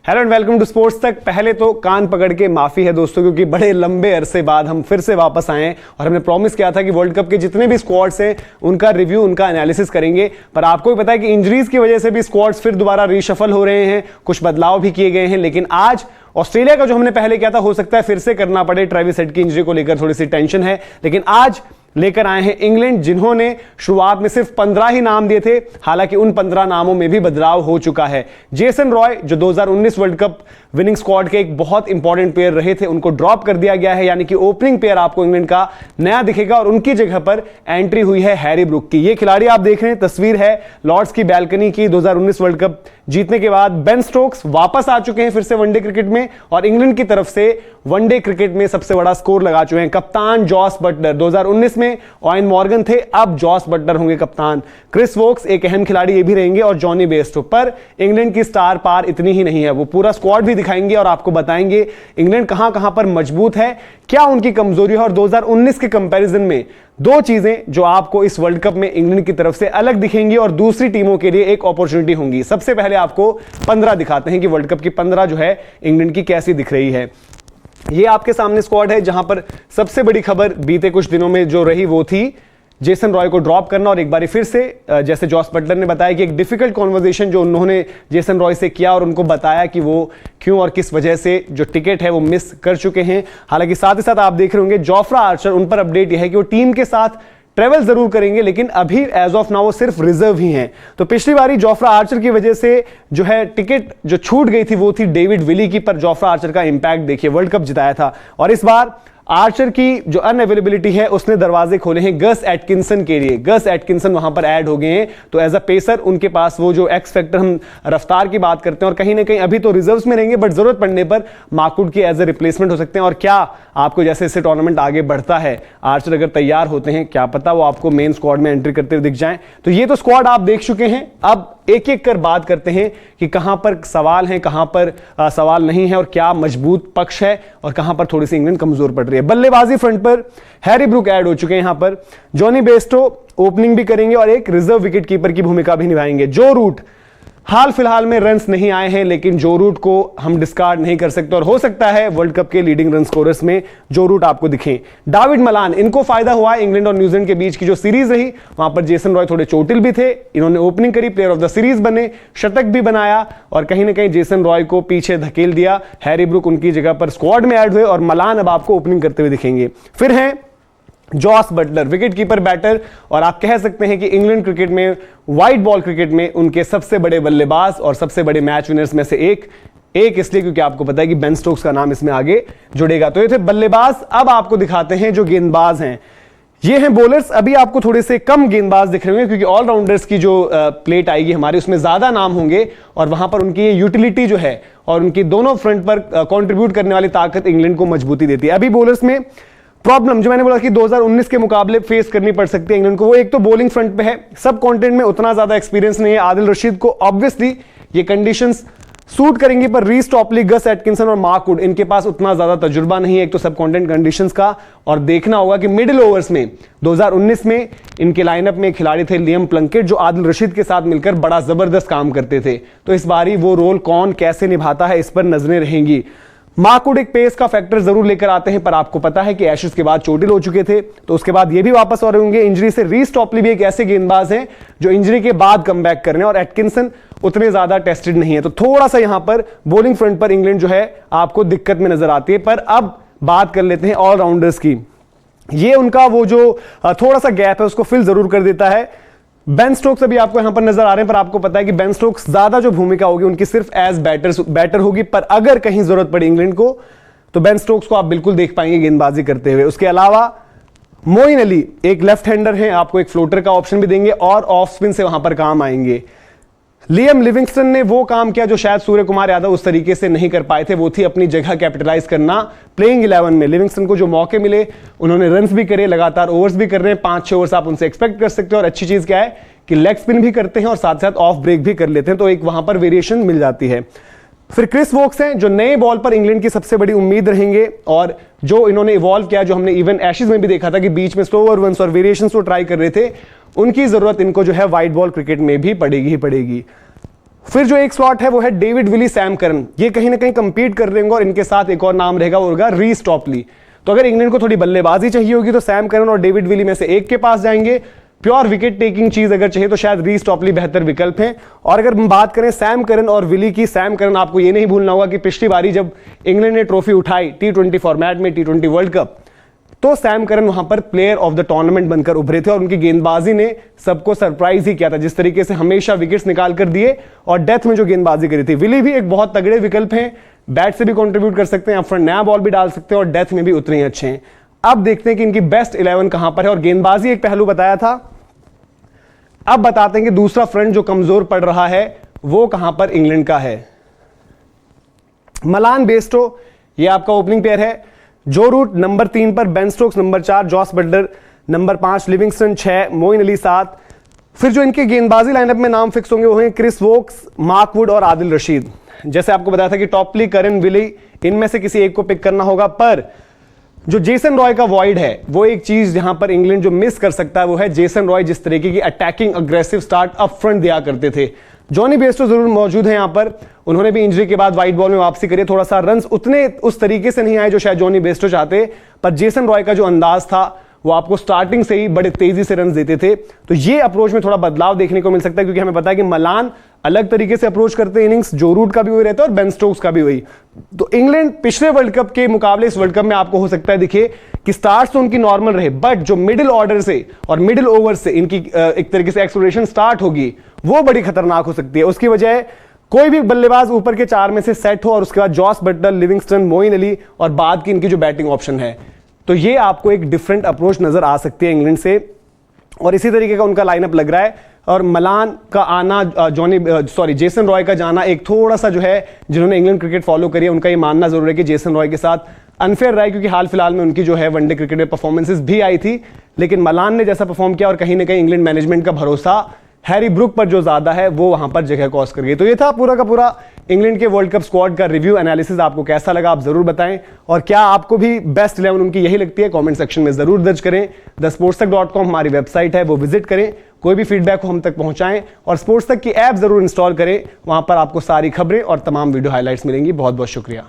Hello and welcome to sports Tak. पहले तो कान पकड़ के माफी है दोस्तों, क्योंकि बड़े लंबे अरसे बाद हम फिर से वापस आए हैं और हमने प्रॉमिस किया था कि वर्ल्ड कप के जितने भी स्क्वाड्स हैं उनका रिव्यू, उनका एनालिसिस करेंगे। पर आपको भी पता है कि इंजरीज की वजह से भी स्क्वाड्स फिर दोबारा रीशफल हो रहे हैं, कुछ बदलाव भी किए गए हैं। लेकिन आज ऑस्ट्रेलिया का जो हमने पहले किया था, हो सकता है फिर से करना पड़े। ट्रेविस हेड की इंजरी को लेकर थोड़ी सी टेंशन है। लेकिन आज लेकर आए हैं इंग्लैंड, जिन्होंने शुरुआत में सिर्फ 15 ही नाम दिए थे। हालांकि उन 15 नामों में भी बदलाव हो चुका है। जेसन रॉय, जो 2019 वर्ल्ड कप विनिंग स्क्वाड के एक बहुत इंपॉर्टेंट प्लेयर रहे थे, उनको ड्रॉप कर दिया गया है। यानी कि ओपनिंग प्लेयर आपको इंग्लैंड का नया दिखेगा और उनकी जगह पर एंट्री हुई है हैरी ब्रूक की। ये खिलाड़ी आप देख रहे हैं, तस्वीर है लॉर्ड्स की बैल्कनी की। 2019 वर्ल्ड कप जीतने के बाद बेन स्टोक्स वापस आ चुके हैं फिर से वनडे क्रिकेट में और इंग्लैंड की तरफ से वनडे क्रिकेट में सबसे बड़ा स्कोर लगा चुके हैं। कप्तान जॉस बटलर, 2019 में ऑयन मॉर्गन थे, अब जॉस बटलर होंगे कप्तान। क्रिस वोक्स एक अहम खिलाड़ी ये भी रहेंगे और जॉनी बेस्टो। पर इंग्लैंड की स्टार पार इतनी ही नहीं है, वो पूरा स्क्वाड भी दिखाएंगे और आपको बताएंगे इंग्लैंड कहां कहां पर मजबूत है, क्या उनकी कमजोरी है। और 2019 के कंपैरिजन में दो चीजें जो आपको इस वर्ल्ड कप में इंग्लैंड की तरफ से अलग दिखेंगी और दूसरी टीमों के लिए एक अपॉर्चुनिटी होंगी। सबसे पहले आपको 15 दिखाते हैं कि वर्ल्ड कप की 15 जो है इंग्लैंड की कैसी दिख रही है। ये आपके सामने स्क्वाड है, जहां पर सबसे बड़ी खबर बीते कुछ दिनों में जो रही वो थी जेसन रॉय को ड्रॉप करना। और एक बार फिर से जैसे जॉस बटलर ने बताया कि एक डिफिकल्ट कॉन्वर्सेशन जो उन्होंने जेसन रॉय से किया और उनको बताया कि वो क्यों और किस वजह से जो टिकट है वो मिस कर चुके हैं। हालांकि साथ ही साथ आप देख रहे होंगे जोफ्रा आर्चर, उन पर अपडेट यह है कि वो टीम के साथ ट्रेवल जरूर करेंगे, लेकिन अभी एज ऑफ नाउ वो सिर्फ रिजर्व ही हैं। तो पिछली बारी जोफ्रा आर्चर की वजह से जो है टिकट जो छूट गई थी वो थी डेविड विली की, पर जोफ्रा आर्चर का इंपैक्ट देखिए, वर्ल्ड कप जिताया था। और इस बार आर्चर की जो अनअवेलेबिलिटी है उसने दरवाजे खोले हैं गस एटकिंसन के लिए। गस एटकिंसन वहां पर ऐड हो गए हैं, तो एज अ पेसर उनके पास वो जो एक्स फैक्टर, हम रफ्तार की बात करते हैं, और कहीं ना कहीं अभी तो रिजर्व्स में रहेंगे, बट जरूरत पड़ने पर मार्कवुड की एज अ रिप्लेसमेंट हो सकते हैं। और क्या आपको जैसे जैसे टूर्नामेंट आगे बढ़ता है, आर्चर अगर तैयार होते हैं, क्या पता वो आपको मेन स्क्वाड में एंट्री करते हुए दिख जाएं। तो ये तो स्क्वाड आप देख चुके हैं। अब एक एक कर बात करते हैं कि कहां पर सवाल है, कहां पर सवाल नहीं है, और क्या मजबूत पक्ष है और कहां पर थोड़ी सी इंग्लैंड कमजोर पड़ रही है। बल्लेबाजी फ्रंट पर हैरी ब्रूक ऐड हो चुके हैं। यहां पर जॉनी बेस्टो ओपनिंग भी करेंगे और एक रिजर्व विकेट कीपर की भूमिका भी निभाएंगे। जो रूट हाल फिलहाल में रन्स नहीं आए हैं, लेकिन जो रूट को हम डिस्कार्ड नहीं कर सकते और हो सकता है वर्ल्ड कप के लीडिंग रन स्कोरर्स में जो रूट आपको दिखें। डेविड मलान, इनको फायदा हुआ है इंग्लैंड और न्यूजीलैंड के बीच की जो सीरीज रही, वहां पर जेसन रॉय थोड़े चोटिल भी थे, इन्होंने ओपनिंग करी, प्लेयर ऑफ द सीरीज बने, शतक भी बनाया और कहीं ना कहीं जेसन रॉय को पीछे धकेल दिया। हैरी ब्रूक उनकी जगह पर स्क्वाड में ऐड हुए और मलान अब आपको ओपनिंग करते हुए दिखेंगे। फिर हैं Jos Buttler, wicket keeper batter, और आप कह सकते हैं कि इंग्लैंड क्रिकेट में, व्हाइट बॉल क्रिकेट में उनके सबसे बड़े बल्लेबाज और सबसे बड़े मैच विनर्स में से एक इसलिए क्योंकि आपको पता है कि बेन स्टोक्स का नाम इसमें आगे जुड़ेगा। तो ये थे बल्लेबाज। अब आपको दिखाते हैं जो गेंदबाज हैं। ये हैं बॉलर्स। अभी आपको थोड़े से कम गेंदबाज दिख रहे होंगे क्योंकि ऑलराउंडर्स की जो प्लेट आएगी हमारी, उसमें ज्यादा नाम होंगे और वहां पर उनकी यूटिलिटी जो है और उनकी दोनों फ्रंट पर कंट्रीब्यूट करने वाली ताकत इंग्लैंड को मजबूती देती है। अभी बॉलर्स में प्रॉब्लम जो मैंने बोला कि 2019 के मुकाबले फेस करनी पड़ सकती है इंग्लैंड को, वो एक तो बॉलिंग फ्रंट पे है। सब कॉन्टिनेंट में उतना ज्यादा एक्सपीरियंस नहीं है। आदिल रशीद को ऑब्वियसली ये कंडीशंस सूट करेंगी, पर रीस टॉपली, गस एटकिंसन और मार्कवुड, इनके पास उतना ज्यादा तजुर्बा नहीं है एक तो सब कॉन्टिनेंट कंडीशंस का। और देखना होगा कि मिडिल ओवर्स में 2019 में इनके लाइनअप में खिलाड़ी थे लियम प्लंकेट, जो आदिल रशीद के साथ मिलकर बड़ा जबरदस्त काम करते थे। तो इस बारी वो रोल कौन कैसे निभाता है, इस पर नजरें रहेंगी। मार्कवुड एक पेस का फैक्टर जरूर लेकर आते हैं, पर आपको पता है कि एशेस के बाद चोटिल हो चुके थे, तो उसके बाद ये भी वापस आ रहे होंगे इंजरी से। रीस टॉपली भी एक ऐसे गेंदबाज हैं जो इंजरी के बाद कमबैक कर रहे हैं और एटकिंसन उतने ज्यादा टेस्टेड नहीं है। तो थोड़ा सा यहां पर बॉलिंग फ्रंट पर इंग्लैंड जो है आपको दिक्कत में नजर आती है। पर अब बात कर लेते हैं ऑलराउंडर्स की। ये उनका वो जो थोड़ा सा गैप है उसको फिल जरूर कर देता है। बेन स्टोक्स अभी आपको यहां पर नजर आ रहे हैं, पर आपको पता है कि बेन स्टोक्स ज्यादा जो भूमिका होगी उनकी सिर्फ एज बैटर होगी। पर अगर कहीं जरूरत पड़ी इंग्लैंड को तो बेन स्टोक्स को आप बिल्कुल देख पाएंगे गेंदबाजी करते हुए। उसके अलावा मोइन अली एक लेफ्ट हैंडर हैं, आपको एक फ्लोटर का ऑप्शन भी देंगे और ऑफ स्पिन से वहां पर काम आएंगे। लियम लिविंगस्टन ने वो काम किया जो शायद सूर्य कुमार यादव उस तरीके से नहीं कर पाए थे, वो थी अपनी जगह कैपिटलाइज करना प्लेइंग 11 में। लिविंगस्टन को जो मौके मिले उन्होंने रन्स भी करे, लगातार ओवर्स भी कर रहे हैं, 5-6 ओवर्स आप उनसे एक्सपेक्ट कर सकते हो। और अच्छी चीज क्या है कि लेग स्पिन भी करते हैं और साथ साथ ऑफ ब्रेक भी कर लेते हैं, तो एक वहां पर वेरिएशन मिल जाती है। फिर क्रिस वोक्स हैं जो नए बॉल पर इंग्लैंड की सबसे बड़ी उम्मीद रहेंगे और जो इन्होंने इवॉल्व किया, जो हमने इवन एशेज में भी देखा था कि बीच में स्लोअर वंस और वेरिएशंस को ट्राई कर रहे थे, उनकी जरूरत इनको जो है व्हाइट बॉल क्रिकेट में भी पड़ेगी ही पड़ेगी। फिर जो एक स्लॉट है वो है डेविड विली, सैम करन, ये कहीं ना कहीं कंपीट कर रहे होंगे और इनके साथ एक और नाम रहेगा, वो होगा रीस टॉपली। तो अगर इंग्लैंड को थोड़ी बल्लेबाजी चाहिए होगी तो सैम करन और डेविड विली में से एक के पास जाएंगे। प्योर विकेट टेकिंग चीज अगर चाहिए तो शायद रीस टॉपली बेहतर विकल्प है। और अगर हम बात करें सैम करन और विली की, सैम करन आपको ये नहीं भूलना होगा कि पिछली बारी जब इंग्लैंड ने ट्रॉफी उठाई T20 फॉर्मेट में, T20 वर्ल्ड कप, तो सैम करन वहां पर प्लेयर ऑफ द टूर्नामेंट बनकर उभरे थे और उनकी गेंदबाजी ने सबको सरप्राइज ही किया था, जिस तरीके से हमेशा विकेट्स निकाल कर दिए और डेथ में जो गेंदबाजी करी थी। विली भी एक बहुत तगड़े विकल्प हैं, बैट से भी कंट्रीब्यूट कर सकते हैं, फ्रंट नया बॉल भी डाल सकते हैं और डेथ में भी उतने ही अच्छे हैं। अब देखते हैं कि इनकी बेस्ट 11 कहां पर है। और गेंदबाजी एक पहलू बताया था, अब बताते हैं कि दूसरा फ्रंट जो कमजोर पड़ रहा है वो कहां पर इंग्लैंड का है। मलान बेस्टो ये आपका ओपनिंग पेयर है। जो रूट नंबर 3 पर, Ben Stokes number 4, Jos Buttler number 5, Livingstone 6, Moeen Ali 7। फिर जो इनके गेंदबाजी लाइनअप में नाम फिक्स होंगे वो हैं क्रिस वोक्स, मार्क वुड और आदिल रशीद। जैसे आपको बताया था कि टॉपली, करन, विली, इनमें से किसी एक को पिक करना होगा, पर जो जेसन रॉय का वॉइड है वो एक चीज जहां पर इंग्लैंड जो मिस कर सकता है वो है जेसन रॉय जिस तरीके की attacking aggressive start up front दिया करते थे। जॉनी बेस्टो जरूर मौजूद है यहां पर, उन्होंने भी इंजरी के बाद वाइट बॉल में वापसी करी, थोड़ा सा रन्स उतने उस तरीके से नहीं आए जो शायद जॉनी बेस्टो चाहते, पर जेसन रॉय का जो अंदाज था वो आपको स्टार्टिंग से ही बड़े तेजी से रन देते थे। तो ये अप्रोच में थोड़ा बदलाव देखने को मिल सकता है, क्योंकि हमें पता है कि मलान अलग तरीके से अप्रोच करते हैं इनिंग्स, जो रूट का भी वही रहता है और बेन स्टोक्स का भी वही। तो इंग्लैंड पिछले वर्ल्ड कप के मुकाबले इस वर्ल्ड कप में आपको हो सकता है दिखे कि स्टार्ट तो उनकी नॉर्मल रहे, बट जो मिडिल ऑर्डर से और मिडिल ओवर से इनकी एक तरीके से एक्सप्लोरेशन स्टार्ट होगी वो बड़ी खतरनाक हो सकती है। उसकी वजह कोई भी बल्लेबाज ऊपर के 4 में से सेट हो और उसके बाद Jos Buttler, Livingstone, Moeen Ali और बाद की इनकी जो बैटिंग ऑप्शन है, तो ये आपको एक डिफरेंट अप्रोच नजर आ सकती है इंग्लैंड से। और इसी तरीके का उनका लाइनअप लग रहा है। और मलान का आना, जेसन रॉय का जाना एक थोड़ा सा जो है, जिन्होंने इंग्लैंड क्रिकेट फॉलो करी है उनका ये मानना जरूर है कि जेसन रॉय के साथ अनफेयर रहा है, क्योंकि हाल फिलहाल में उनकी जो है वनडे क्रिकेट में परफॉर्मेंसेस भी आई थी, लेकिन मलान ने जैसा परफॉर्म किया और कहीं ना कहीं इंग्लैंड मैनेजमेंट का भरोसा हैरी ब्रुक पर जो ज्यादा है वो वहां पर जगह कॉस कर गई। तो ये था पूरा का पूरा इंग्लैंड के वर्ल्ड कप स्क्वाड का रिव्यू एनालिसिस। आपको कैसा लगा आप जरूर बताएं, और क्या आपको भी बेस्ट 11 उनकी यही लगती है, कमेंट सेक्शन में जरूर दर्ज करें। thesportstech.com हमारी वेबसाइट है, वो विजिट करें, कोई भी फीडबैक को हम तक पहुंचाएं, और स्पोर्ट्स तक की ऐप जरूर इंस्टॉल करें, वहां पर आपको सारी खबरें और तमाम वीडियो हाईलाइट्स मिलेंगी। बहुत बहुत शुक्रिया।